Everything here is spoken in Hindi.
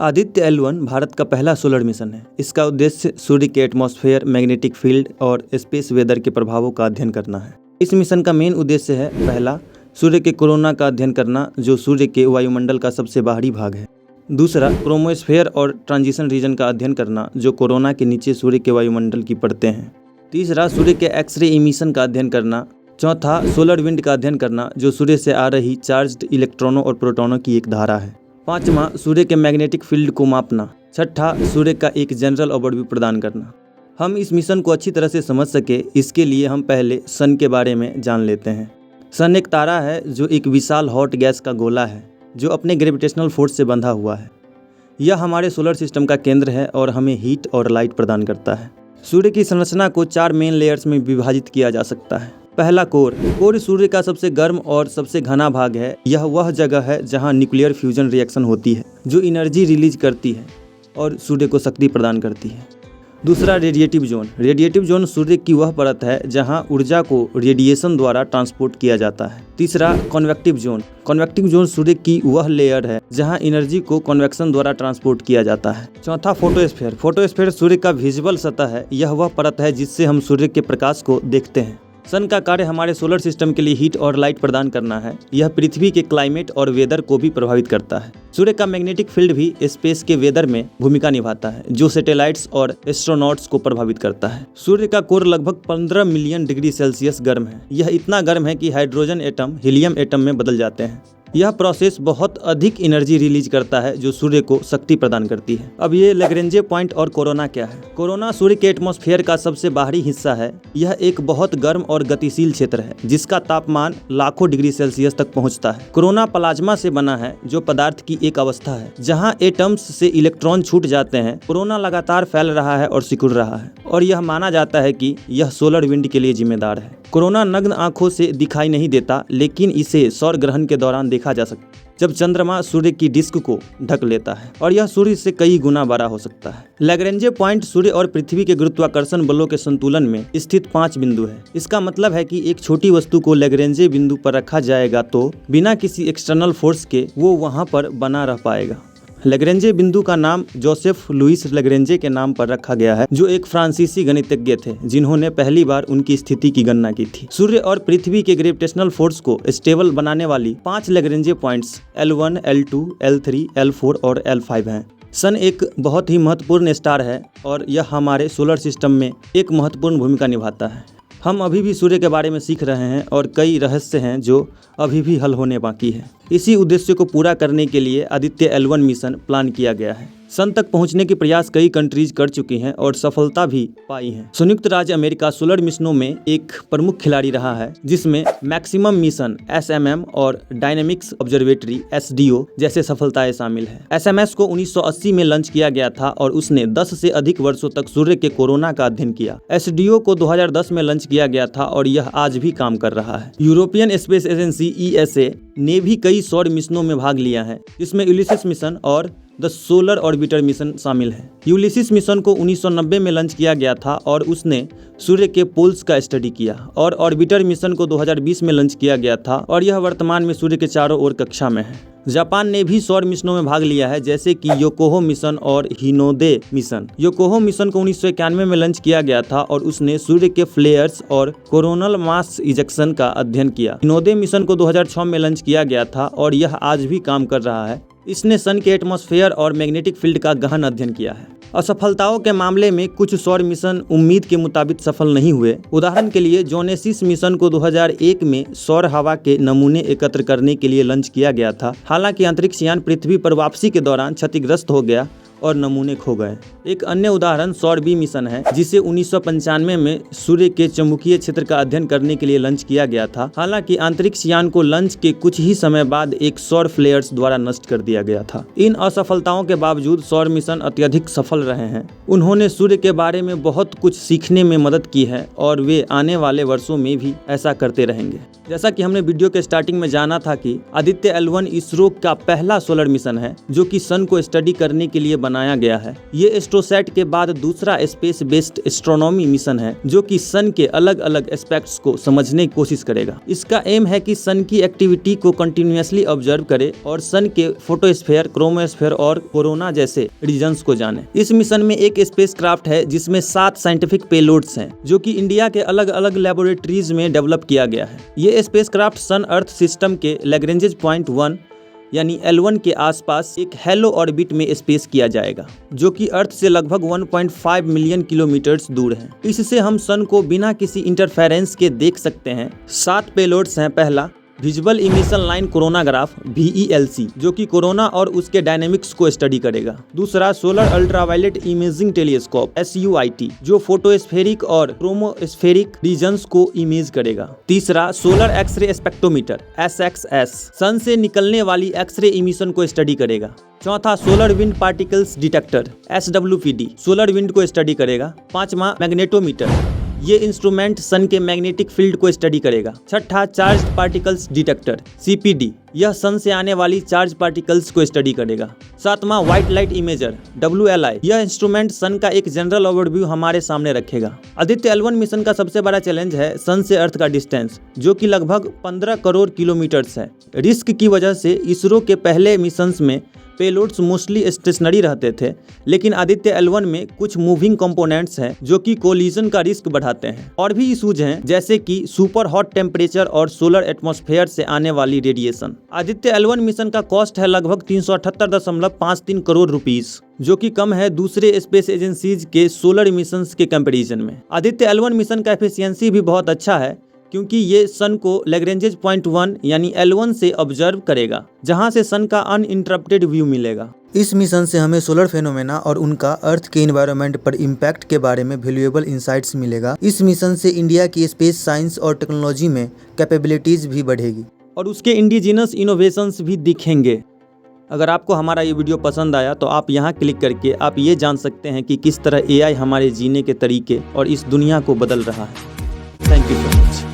आदित्य L1 भारत का पहला सोलर मिशन है। इसका उद्देश्य सूर्य के एटमॉस्फेयर, मैग्नेटिक फील्ड और स्पेस वेदर के प्रभावों का अध्ययन करना है। इस मिशन का मेन उद्देश्य है, पहला, सूर्य के कोरोना का अध्ययन करना, जो सूर्य के वायुमंडल का सबसे बाहरी भाग है। दूसरा, क्रोमोस्फेयर और ट्रांजिशन रीजन का अध्ययन करना, जो कोरोना के नीचे सूर्य के वायुमंडल की परतें हैं। तीसरा, सूर्य के एक्सरे इमिशन का अध्ययन करना। चौथा, सोलर विंड का अध्ययन करना, जो सूर्य से आ रही चार्ज्ड इलेक्ट्रॉनों और प्रोटॉनों की एक धारा है। पाँचवां, सूर्य के मैग्नेटिक फील्ड को मापना। छठा, सूर्य का एक जनरल ओवरव्यू प्रदान करना। हम इस मिशन को अच्छी तरह से समझ सके, इसके लिए हम पहले सन के बारे में जान लेते हैं। सन एक तारा है जो एक विशाल हॉट गैस का गोला है, जो अपने ग्रेविटेशनल फोर्स से बंधा हुआ है। यह हमारे सोलर सिस्टम का केंद्र है और हमें हीट और लाइट प्रदान करता है। सूर्य की संरचना को 4 मेन लेयर्स में विभाजित किया जा सकता है। पहला, कोर सूर्य का सबसे गर्म और सबसे घना भाग है। यह वह जगह है जहां न्यूक्लियर फ्यूजन रिएक्शन होती है, जो एनर्जी रिलीज करती है और सूर्य को शक्ति प्रदान करती है। दूसरा, रेडिएटिव जोन सूर्य की वह परत है जहां ऊर्जा को रेडिएशन द्वारा ट्रांसपोर्ट किया जाता है। तीसरा, कन्वेक्टिव जोन सूर्य की वह लेयर है जहां एनर्जी को कन्वेक्शन द्वारा ट्रांसपोर्ट किया जाता है। चौथा, फोटोस्फीयर सूर्य का विजिबल सतह है। यह वह परत है जिससे हम सूर्य के प्रकाश को देखते हैं। सन का कार्य हमारे सोलर सिस्टम के लिए हीट और लाइट प्रदान करना है। यह पृथ्वी के क्लाइमेट और वेदर को भी प्रभावित करता है। सूर्य का मैग्नेटिक फील्ड भी स्पेस के वेदर में भूमिका निभाता है, जो सैटेलाइट्स और एस्ट्रोनॉट्स को प्रभावित करता है। सूर्य का कोर लगभग 15 मिलियन डिग्री सेल्सियस गर्म है। यह इतना गर्म है कि हाइड्रोजन एटम हीलियम एटम में बदल जाते हैं। यह प्रोसेस बहुत अधिक एनर्जी रिलीज करता है, जो सूर्य को शक्ति प्रदान करती है। अब ये लैग्रेंजे पॉइंट और कोरोना क्या है? कोरोना सूर्य के एटमॉस्फेयर का सबसे बाहरी हिस्सा है। यह एक बहुत गर्म और गतिशील क्षेत्र है, जिसका तापमान लाखों डिग्री सेल्सियस तक पहुंचता है। कोरोना प्लाज्मा से बना है, जो पदार्थ की एक अवस्था है जहां एटम्स से इलेक्ट्रॉन छूट जाते हैं। कोरोना लगातार फैल रहा है और सिकुड़ रहा है, और यह माना जाता है कि यह सोलर विंड के लिए जिम्मेदार है। कोरोना नग्न आंखों से दिखाई नहीं देता, लेकिन इसे सौर ग्रहण के दौरान देखा जा सकता है, जब चंद्रमा सूर्य की डिस्क को ढक लेता है, और यह सूर्य से कई गुना बड़ा हो सकता है। लैग्रेंजे पॉइंट सूर्य और पृथ्वी के गुरुत्वाकर्षण बलों के संतुलन में स्थित 5 बिंदु है। इसका मतलब है कि एक छोटी वस्तु को लैग्रेंजे बिंदु पर रखा जाएगा तो बिना किसी एक्सटर्नल फोर्स के वो वहां पर बना रह पाएगा। लैग्रेंजे बिंदु का नाम जोसेफ लुइस लैग्रेंजे के नाम पर रखा गया है, जो एक फ्रांसीसी गणितज्ञ थे जिन्होंने पहली बार उनकी स्थिति की गणना की थी। सूर्य और पृथ्वी के ग्रेविटेशनल फोर्स को स्टेबल बनाने वाली 5 लैग्रेंजे points L1, L2, L3, L4 और L5 हैं। सन एक बहुत ही महत्वपूर्ण स्टार है और यह हमारे सोलर सिस्टम में एक महत्वपूर्ण भूमिका निभाता है। हम अभी भी सूर्य के बारे में सीख रहे हैं और कई रहस्य हैं जो अभी भी हल होने बाकी है। इसी उद्देश्य को पूरा करने के लिए आदित्य L1 मिशन प्लान किया गया है। सन तक पहुंचने के प्रयास कई कंट्रीज कर चुकी हैं और सफलता भी पाई है। संयुक्त राज्य अमेरिका सोलर मिशनों में एक प्रमुख खिलाड़ी रहा है, जिसमें मैक्सिमम मिशन SMM और डायनेमिक्स ऑब्जर्वेटरी SDO जैसे सफलताएं शामिल है। SMS को 1980 में लॉन्च किया गया था और उसने 10 से अधिक वर्षों तक सूर्य के कोरोना का अध्ययन किया। SDO को 2010 में लॉन्च किया गया था और यह आज भी काम कर रहा है। यूरोपियन स्पेस एजेंसी ESA ने भी कई सौर मिशनों में भाग लिया है, जिसमें यूलिसिस मिशन और द सोलर ऑर्बिटर मिशन शामिल है। यूलिसिस मिशन को 1990 में लॉन्च किया गया था और उसने सूर्य के पोल्स का स्टडी किया, और ऑर्बिटर मिशन को 2020 में लॉन्च किया गया था और यह वर्तमान में सूर्य के चारों ओर कक्षा में है। जापान ने भी सौर मिशनों में भाग लिया है, जैसे कि योकोहो मिशन और हिनोदे मिशन। योकोहो मिशन को 1991 में लॉन्च किया गया था और उसने सूर्य के फ्लेयर्स और कोरोनल मास इजेक्शन का अध्ययन किया। हिनोदे मिशन को 2006 में लॉन्च किया गया था और यह आज भी काम कर रहा है। इसने सन के एटमॉस्फेयर और मैग्नेटिक फील्ड का गहन अध्ययन किया है। असफलताओं के मामले में कुछ सौर मिशन उम्मीद के मुताबिक सफल नहीं हुए। उदाहरण के लिए जोनेसिस मिशन को 2001 में सौर हवा के नमूने एकत्र करने के लिए लॉन्च किया गया था। हालांकि अंतरिक्ष यान पृथ्वी पर वापसी के दौरान क्षतिग्रस्त हो गया और नमूने खो गए। एक अन्य उदाहरण सौर बी मिशन है, जिसे 1995 में सूर्य के चुंबकीय क्षेत्र का अध्ययन करने के लिए लॉन्च किया गया था। हालांकि अंतरिक्ष यान को लॉन्च के कुछ ही समय बाद एक सौर फ्लेयर्स द्वारा नष्ट कर दिया गया था। इन असफलताओं के बावजूद सौर मिशन अत्यधिक सफल रहे हैं। उन्होंने सूर्य के बारे में बहुत कुछ सीखने में मदद की है और वे आने वाले वर्षों में भी ऐसा करते रहेंगे। जैसा कि हमने वीडियो के स्टार्टिंग में जाना था कि आदित्य L1 इसरो का पहला सोलर मिशन है, जो कि सन को स्टडी करने के लिए बनाया गया है। ये एस्ट्रोसैट के बाद दूसरा स्पेस बेस्ड एस्ट्रोनॉमी मिशन है जो कि सन के अलग अलग एस्पेक्ट्स को समझने की कोशिश करेगा। इसका एम है कि सन की एक्टिविटी को कंटिन्यूअसली ऑब्जर्व करे और सन के फोटोस्फीयर, क्रोमोस्फीयर और कोरोना जैसे रीजन्स को जाने। इस मिशन में एक स्पेसक्राफ्ट है जिसमें 7 साइंटिफिक पेलोड्स हैं जो कि इंडिया के अलग अलग लेबोरेटरीज में डेवलप किया गया है। ये स्पेसक्राफ्ट सन अर्थ सिस्टम के लैग्रेंज पॉइंट 1 यानी L1 के आसपास एक हेलो ऑर्बिट में स्पेस किया जाएगा जो कि अर्थ से लगभग 1.5 मिलियन किलोमीटर्स दूर है। इससे हम सन को बिना किसी इंटरफेरेंस के देख सकते हैं। 7 पेलोड्स हैं। पहला, visual emission line coronagraph VELC जो कि कोरोना और उसके डायनेमिक्स को स्टडी करेगा। दूसरा, solar ultraviolet imaging telescope SUIT जो फोटोस्फेरिक और क्रोमोस्फेरिक रीजन्स को इमेज करेगा। तीसरा, सोलर एक्सरे स्पेक्ट्रोमीटर SXS सन से निकलने वाली एक्सरे इमिशन को स्टडी करेगा। चौथा, solar wind particles detector SWPD solar wind को स्टडी करेगा। पांचवा, मैग्नेटोमीटर ये इंस्ट्रूमेंट सन के मैग्नेटिक फील्ड को स्टडी करेगा। छठा, चार्ज पार्टिकल्स डिटेक्टर CPD यह सन से आने वाली चार्ज पार्टिकल्स को स्टडी करेगा। सातवां, व्हाइट लाइट इमेजर WLI यह इंस्ट्रूमेंट सन का एक जनरल ओवरव्यू हमारे सामने रखेगा। आदित्य L1 मिशन का सबसे बड़ा चैलेंज है सन से अर्थ का डिस्टेंस जो कि लगभग 15 करोड़ किलोमीटर्स है। रिस्क की वजह से इसरो के पहले मिशंस में पेलोड्स मोस्टली स्टेशनरी रहते थे, लेकिन आदित्य L1 में कुछ मूविंग कंपोनेंट्स हैं जो कि कोलिजन का रिस्क बढ़ाते हैं। और भी इशूज हैं जैसे कि सुपर हॉट टेम्परेचर और सोलर एटमॉस्फेयर से आने वाली रेडिएशन। आदित्य L1 मिशन का कॉस्ट है लगभग 378.53 करोड़ रुपीस जो कि कम है दूसरे स्पेस एजेंसीज के सोलर मिशंस के कंपैरिजन में। आदित्य L1 मिशन का एफिशिएंसी भी बहुत अच्छा है क्योंकि ये सन को लैग्रेंज पॉइंट 1 यानी L1 से ऑब्जर्व करेगा जहां से सन का अनइंटरप्टेड व्यू मिलेगा। इस मिशन से हमें सोलर फेनोमेना और उनका अर्थ के एनवायरनमेंट पर इम्पैक्ट के बारे में वैल्यूएबल इंसाइट्स मिलेगा। इस मिशन से इंडिया की स्पेस साइंस और टेक्नोलॉजी में कैपेबिलिटीज भी बढ़ेगी और उसके इंडिजिनस इनोवेशंस भी दिखेंगे। अगर आपको हमारा ये वीडियो पसंद आया तो आप यहाँ क्लिक करके आप ये जान सकते हैं कि किस तरह AI हमारे जीने के तरीके और इस दुनिया को बदल रहा है। Thank you so much.